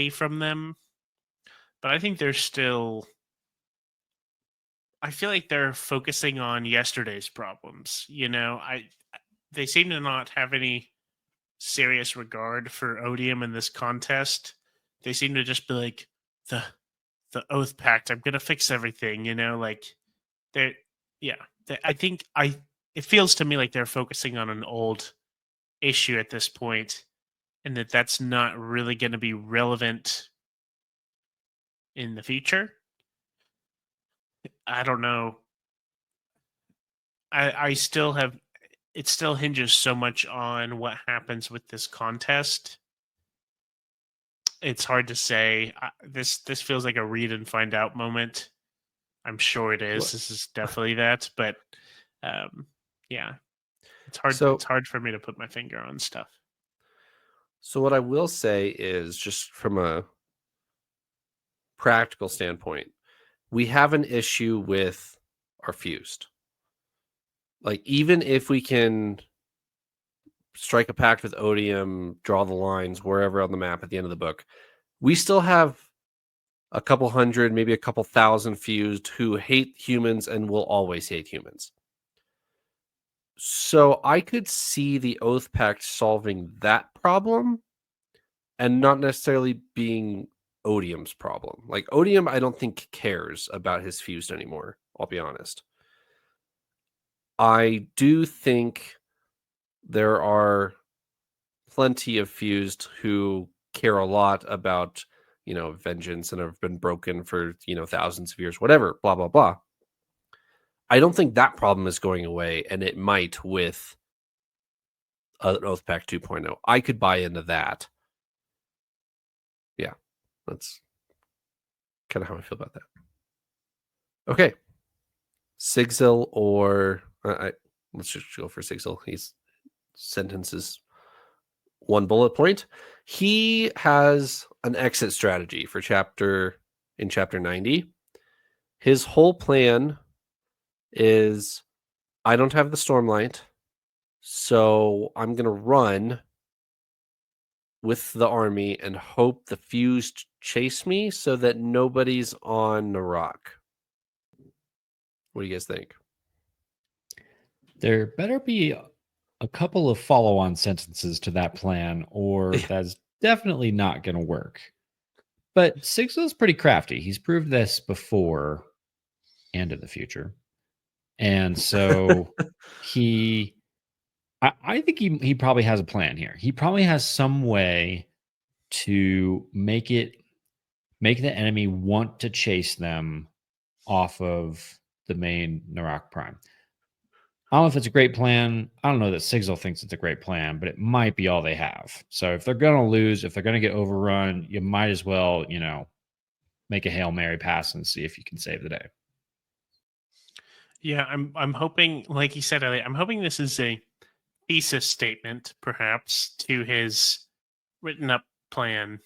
C: from them, but I think they're still. I feel like they're focusing on yesterday's problems. They seem to not have any serious regard for Odium in this contest. They seem to just be like, the Oathpact, I'm gonna fix everything. It feels to me like they're focusing on an old issue at this point, and that's not really going to be relevant in the future. I don't know. I still have, it still hinges so much on what happens with this contest. It's hard to say. This feels like a read and find out moment. I'm sure it is.
B: What?
C: This is definitely that, but yeah, it's hard.
B: So-
C: it's hard for me to put my finger on stuff.
B: So what I will say is, just from a practical standpoint, we have an issue with our fused. Like, even if we can strike a pact with Odium, draw the lines wherever on the map at the end of the book, we still have a couple hundred, maybe a couple thousand fused who hate humans and will always hate humans. So I could see the Oathpact solving that problem and not necessarily being Odium's problem. Like, Odium, I don't think cares about his fused anymore, I'll be honest. I do think there are plenty of fused who care a lot about, vengeance and have been broken for, thousands of years, whatever, blah, blah, blah. I don't think that problem is going away, and it might with an Oathpact 2.0. I could buy into that. Yeah, that's kind of how I feel about that. Okay. Sigzil or... let's just go for Sigzil. His sentence is one bullet point. He has an exit strategy for chapter 90. His whole plan is, I don't have the Stormlight, so I'm going to run with the army and hope the fused chase me so that nobody's on the rock. What do you guys think?
A: There better be a couple of follow-on sentences to that plan, or that's definitely not going to work. But Sigzil's pretty crafty. He's proved this before and in the future. And so I think he probably has a plan here. He probably has some way to make the enemy want to chase them off of the main Narak Prime. I don't know if it's a great plan. I don't know that Sigzil thinks it's a great plan, but it might be all they have. So if they're going to lose, if they're going to get overrun, you might as well, make a Hail Mary pass and see if you can save the day.
C: Yeah, I'm hoping, like you said, Eliot, I'm hoping this is a thesis statement, perhaps, to his written up plan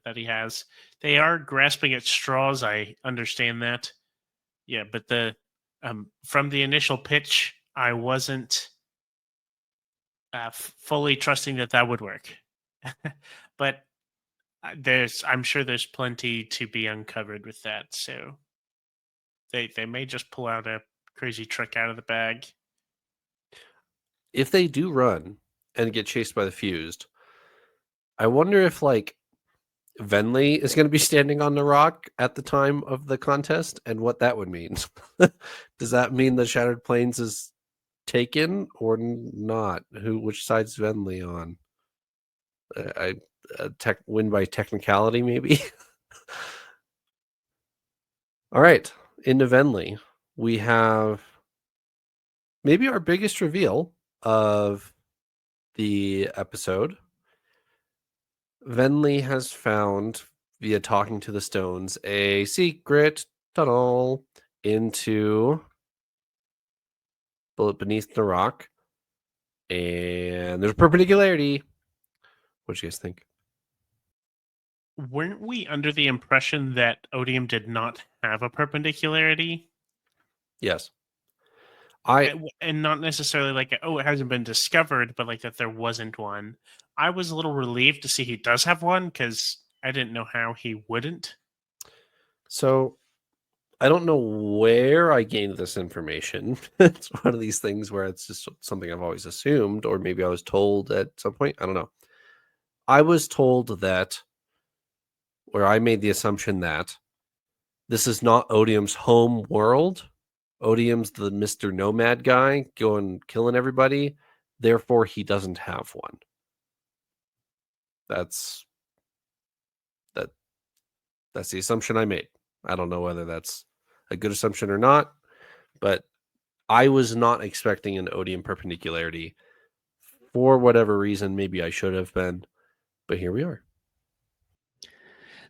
C: that he has. They are grasping at straws. I understand that. Yeah, but from the initial pitch, I wasn't fully trusting that would work. But I'm sure there's plenty to be uncovered with that. So they may just pull out a crazy trick out of the bag.
B: If they do run and get chased by the fused, I wonder if Venli is going to be standing on the rock at the time of the contest, and what that would mean. Does that mean the Shattered Plains is taken or not? Which side's Venli on? Win by technicality, maybe. All right, into Venli, we have maybe our biggest reveal of the episode. Venli has found, via talking to the stones, a secret tunnel into beneath the rock, and there's a perpendicularity. What do you guys think?
C: Weren't we under the impression that Odium did not have a perpendicularity?
B: Yes.
C: And not necessarily like, it hasn't been discovered, but like that there wasn't one. I was a little relieved to see he does have one, because I didn't know how he wouldn't.
B: So I don't know where I gained this information. It's one of these things where it's just something I've always assumed, or maybe I was told at some point. I don't know. I was told that, where I made the assumption that this is not Odium's home world. Odium's the Mr. Nomad guy going killing everybody. Therefore, he doesn't have one. That's the assumption I made. I don't know whether that's a good assumption or not, but I was not expecting an Odium perpendicularity for whatever reason. Maybe I should have been, but here we are.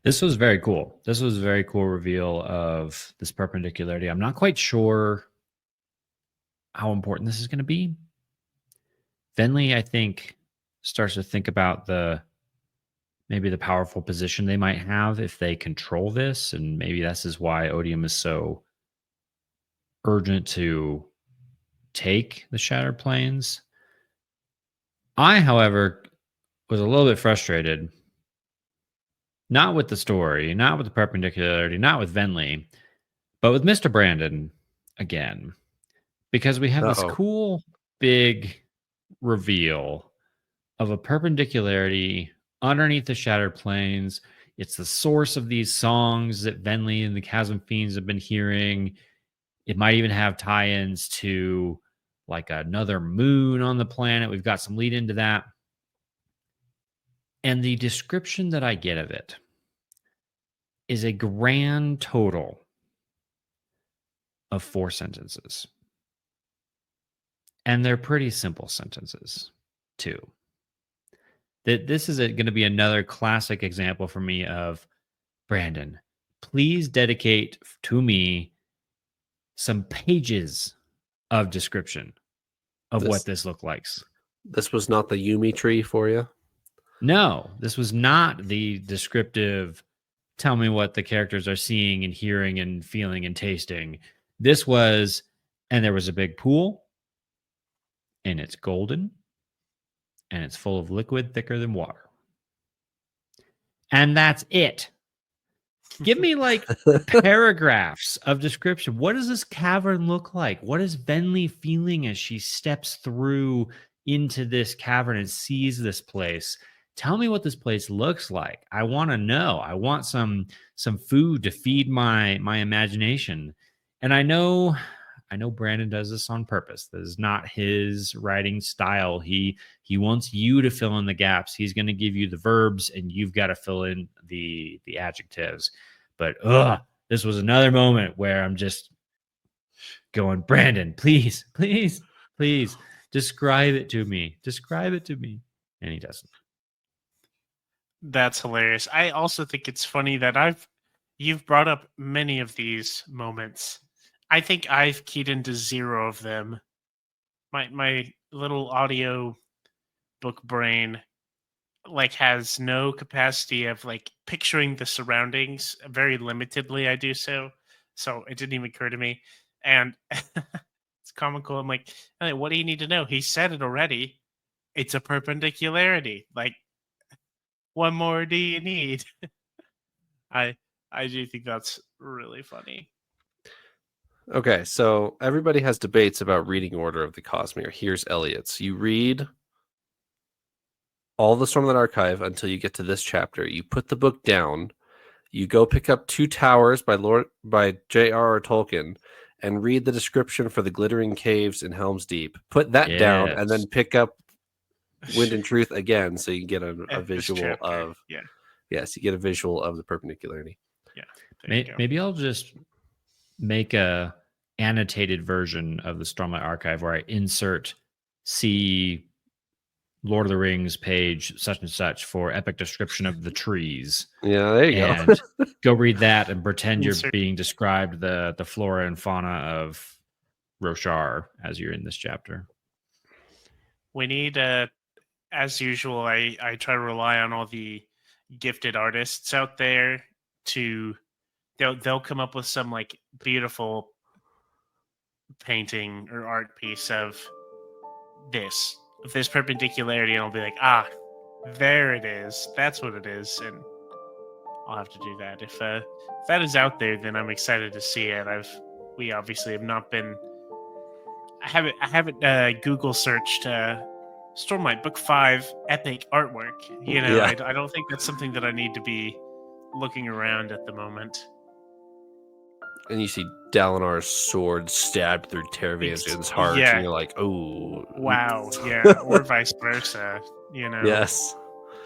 A: This was very cool. This was a very cool reveal of this perpendicularity. I'm not quite sure how important this is going to be. Venli, I think, starts to think about maybe the powerful position they might have if they control this, and maybe this is why Odium is so urgent to take the Shattered Plains. I, however, was a little bit frustrated, not with the story, not with the perpendicularity, not with Venli, but with Mr. Brandon again, because we have this cool big reveal of a perpendicularity underneath the Shattered Plains. It's the source of these songs that Venli and the Chasm Fiends have been hearing. It might even have tie-ins to like another moon on the planet. We've got some lead into that. And the description that I get of it is a grand total of 4 sentences. And they're pretty simple sentences, too. This is going to be another classic example for me of, Brandon, please dedicate to me some pages of description of what this looked like.
B: This was not the Yumi tree for you?
A: No, this was not the descriptive, tell me what the characters are seeing and hearing and feeling and tasting. This was, and there was a big pool, and it's golden, and it's full of liquid thicker than water. And that's it. Give me like paragraphs of description. What does this cavern look like? What is Venli feeling as she steps through into this cavern and sees this place? Tell me what this place looks like. I want to know. I want some food to feed my imagination. And I know Brandon does this on purpose. This is not his writing style. He wants you to fill in the gaps. He's going to give you the verbs, and you've got to fill in the adjectives. But this was another moment where I'm just going, Brandon, please, please, please describe it to me. Describe it to me. And he doesn't.
C: That's hilarious. I also think it's funny that you've brought up many of these moments. I think I've keyed into 0 of them. My little audio book brain like has no capacity of like picturing the surroundings. Very limitedly I do so it didn't even occur to me. And it's comical. I'm like, hey, what do you need to know? He said it already. It's a perpendicularity. Like, what more do you need? I do think that's really funny.
B: Okay, so everybody has debates about reading order of the Cosmere. Here's Eliot's. You read all the Stormlight Archive until you get to this chapter. You put the book down. You go pick up Two Towers by J.R.R. Tolkien and read the description for the Glittering Caves in Helm's Deep. Put that down and then pick up Wind and Truth again, so you can get a visual of Yes, you get a visual of the perpendicularity.
C: Yeah.
A: Maybe I'll just make a annotated version of the Stormlight Archive where I insert see Lord of the Rings page such and such for epic description of the trees.
B: Yeah, there you
A: go. Go read that and pretend you're being described the flora and fauna of Roshar as you're in this chapter.
C: We need as usual, I try to rely on all the gifted artists out there to they'll come up with some like beautiful painting or art piece of this perpendicularity, and I'll be like, there it is. That's what it is, and I'll have to do that. If that is out there, then I'm excited to see it. We obviously have not been. I haven't Google searched Stormlight Book 5 epic artwork. I don't think that's something that I need to be looking around at the moment.
B: And you see Dalinar's sword stabbed through Teravan's heart, and you're like, oh.
C: Wow, yeah, or vice versa,
B: Yes.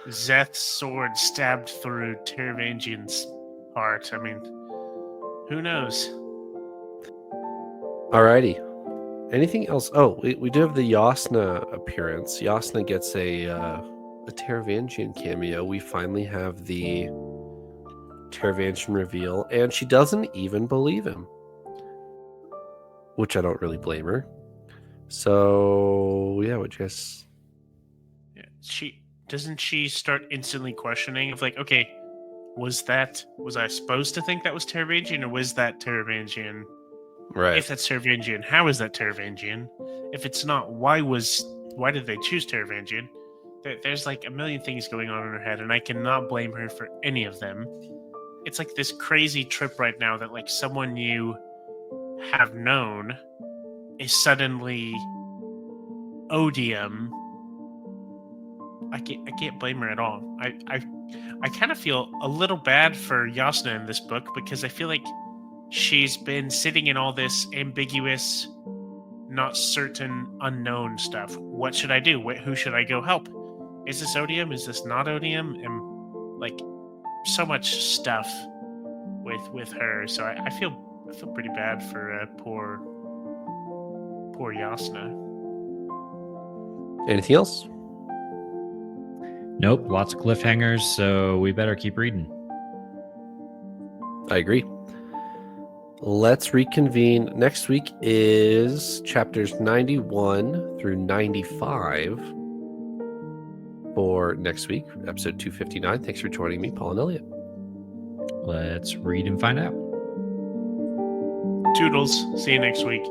C: Szeth's sword stabbed through Teravangian's heart. I mean, who knows?
B: Alrighty. Anything else? Oh, we do have the Yasna appearance. Yasna gets a Teravangian cameo. We finally have the Teravangian reveal, and she doesn't even believe him, which I don't really blame her. So yeah, would you guys?
C: Yeah, she start instantly questioning of like, okay, was I supposed to think that was Teravangian, or was that Teravangian?
B: Right.
C: If that's Teravangian, how is that Teravangian? If it's not, why did they choose Teravangian? There's like a million things going on in her head, and I cannot blame her for any of them. It's like this crazy trip right now that like someone you have known is suddenly odium. I can't blame her at all. I kind of feel a little bad for Yasna in this book because I feel like she's been sitting in all this ambiguous, not certain, unknown stuff. What should I do? Who should I go help? Is this odium? Is this not odium? And like so much stuff with her. So I feel pretty bad for poor Yasna.
B: Anything else?
A: Nope, lots of cliffhangers, so we better keep reading.
B: I agree. Let's reconvene. Next week is chapters 91 through 95 for next week, episode 259. Thanks for joining me, Paul and Eliot.
A: Let's read and find out.
C: Toodles. See you next week.